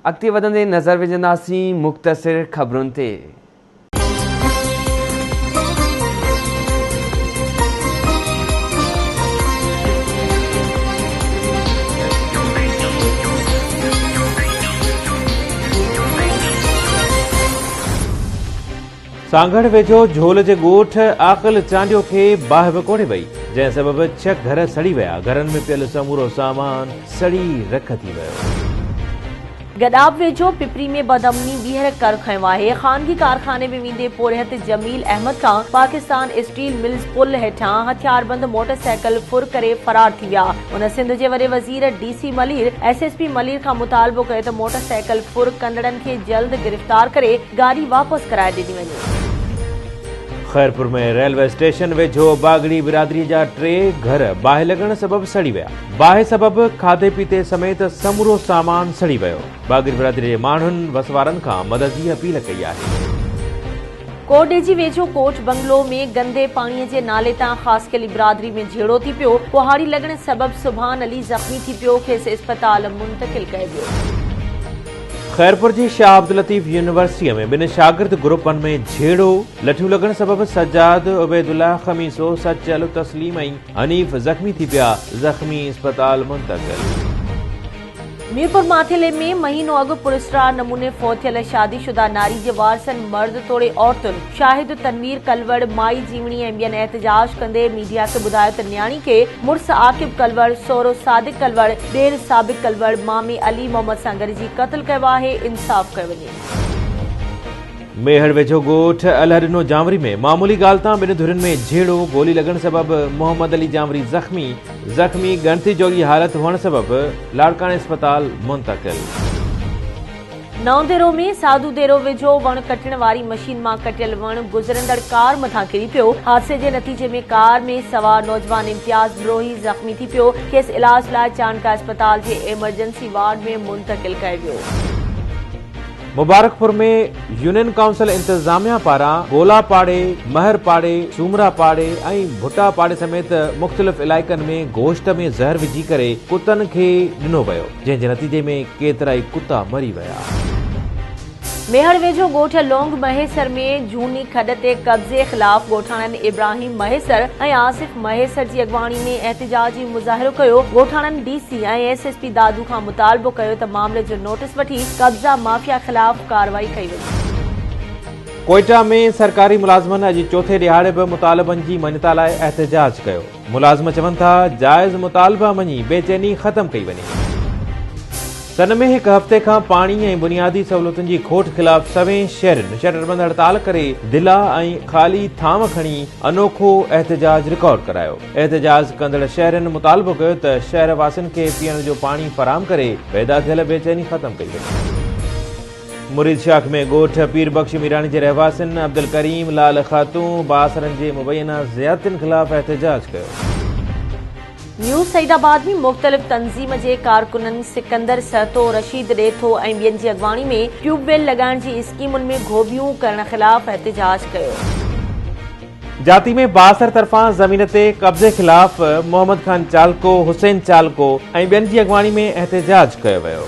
अॻिते वधंदे नज़र विझंदासीं मुख़्तसिर ख़बरुनि ते। सांगड़ वेझो झोल जे ॻोठ आकल चांडियो खे बाहि विकोड़े वई, जंहिं सबबि 6 घर सड़ी विया। घरनि में पियल समूरो सामान सड़ी रख थी वियो। गडाब वेझो पिपरी में बदअमनी ॿीहर कर खंयो आहे। ख़ानगी कारखाने में वेंदे पोरिहत जमील अहमद खां पाकिस्तान स्टील मिल्स पुल हेठां हथियारबंद मोटरसाइकिल फुर करे फरार थी विया। उन सिंध जे वॾे वज़ीर DC मलीर SSP मलीर खां मुतालबो कयो त मोटरसाइकिल फुर कंदड़नि खे जल्द गिरफ़्तार करे गाड़ी वापस कराए ॾिनी वञे। खैरपुर में रेलवे स्टेशन वेझो बागड़ी बिरादरी जा 3 घर बाहि लॻण सबब सड़ी विया। बाहि सबब खाधे पीते समेत समूरो सामान सड़ी वियो। बागड़ी बिरादरी जे माण्हुनि वसवारनि खां मदद जी अपील कई आहे। कोटडेजी वेझो कोट बंगलो में गंदे पाणीअ जे नाले तां ख़ासकली बिरादरी में झेड़ो थी पियो। कुहाड़ी लॻण सबब सुभान अली ज़ख़्मी थी पियो, खेसि इस्पताल मुंतकिल कयो वियो। खैरपुर जी शाह अब्दुल लतीफ यूनिवर्सिटीअ में 2 शागिर्द ग्रुपनि में झेड़ो लठियूं लॻण सबब सज्जाद उबैदुल्ला खमीसो सचल तस्लीम ऐं हनीफ ज़ख़्मी थी पिया। ज़ख़्मी इस्पताल मुंतकिल। मीरपुर माथेले में महीनो अॻु पुरस्कार नमूने फौत थियल शादीशुदा नारी जे वारसनि मर्द तोड़े औरतुनि शाहिद तनवीर कलवड़ माई जीवणी ऐं ॿियनि एहतजाज कंदे मीडिया खे ॿुधायो त न्याणी खे मुड़स आकिब कलवड़, सोरो सादिक कलवड़, ॾेर साबिक कलवड़, मामी अली मोहम्मद सां गॾिजी क़त्ल कयो आहे। इंसाफ़ कयो वञे। मेहर वेझो ॻोठ अलहरिनो जामरी में मामूली ॻाल्हि तां 2 धुरियुनि में झेड़ो गोली लॻण सबब मोहम्मद अली जामरी ज़ख़्मी गणती जोगी हालत हुअण सबब लाड़काने इस्पताल मुंतकिल। नौंदेरो में साधू देरो वेझो वण कटण वारी मशीन मां कटियल वण गुज़रंदड़ कार मथां किरी पियो। हादसे जे नतीजे में कार में सवार नौजवान इम्तियाज़ ब्रोही ज़ख़्मी थी पियो, खेसि इलाज लाइ चाणका इस्पताल जे इमरजेंसी वार्ड में मुंतकिल कयो वियो। मुबारकपुर में यूनियन काउंसिल इंतजामिया पारां गोला पाड़े, महर पाड़े, सूमरा पाड़े ऐं भुटा पाड़े समेत मुख़्तलिफ़ इलाइक़नि में गोश्त में ज़हर विझी करे कुतनि खे ॾिनो वियो, जंहिं जे नतीजे में केतिरा ई कुता मरी विया। मेहर वेझो ॻोठ लोंग महेसर में झूनी खॾ ते कब्ज़े ख़िलाफ़ ॻोठाणनि इब्राहिम महेसर ऐं आसिफ महेसर जी अॻवाणी में एहतिजाजी मुज़ाहिरो कयो। ॻोठाणनि DC ऐं SSP दादू खां मुतालबो कयो त मामले जो नोटिस वठी कब्ज़ा माफ़िया ख़िलाफ़ कार्रवाई कई वञे। कोयटा में सरकारी मुलाज़मनि अॼु चौथे ॾिहाड़े बि मुतालबनि जी मञता लाइ एहतिजाज कयो। मुलाज़िम चवनि था जाइज़ मुतालबा मञी बेचैनी ख़त्म कई वञे। सन में 1 हफ़्ते खां पाणी ऐं बुनियादी सहूलियतुनि जी खोट ख़िलाफ़ सवें शहरनि शटरबंद हड़ताल करे दिला ऐं ख़ाली थाम खणी अनोखो एहतिजाज रिकॉर्ड करायो। एहतिजाज कंदड़ शहरनि मुतालबो कयो त शहर वासियुनि खे पीअण जो पाणी फराहम करे पैदा थियल बेचैनी ख़त्म कई वञे। मुरीद शाख में ॻोठ पीर बख्श मीरानी जे रहवासियुनि अब्दुल करीम लाल खातून बासरनि जे मुबैना ज़ियादतियुनि ख़िलाफ़ एहतिजाज कयो। न्यू सईदाबाद में मुख़्तलिफ़ तंज़ीम जे कारकुननि सिकंदर सहतो, रशीद ॾेथो ऐं ॿियनि जी अॻवाणी में ट्यूबवेल लॻाइण जी स्कीमुनि में गोबियूं करण ख़िलाफ़ एहतिजाज कयो। जाती में बासर तरफ़ां ज़मीन ते कब्ज़े ख़िलाफ़ मोहम्मद खान चालको, हुसैन चालको ऐं ॿियनि जी अॻवाणी में एहतिजाज कयो वियो।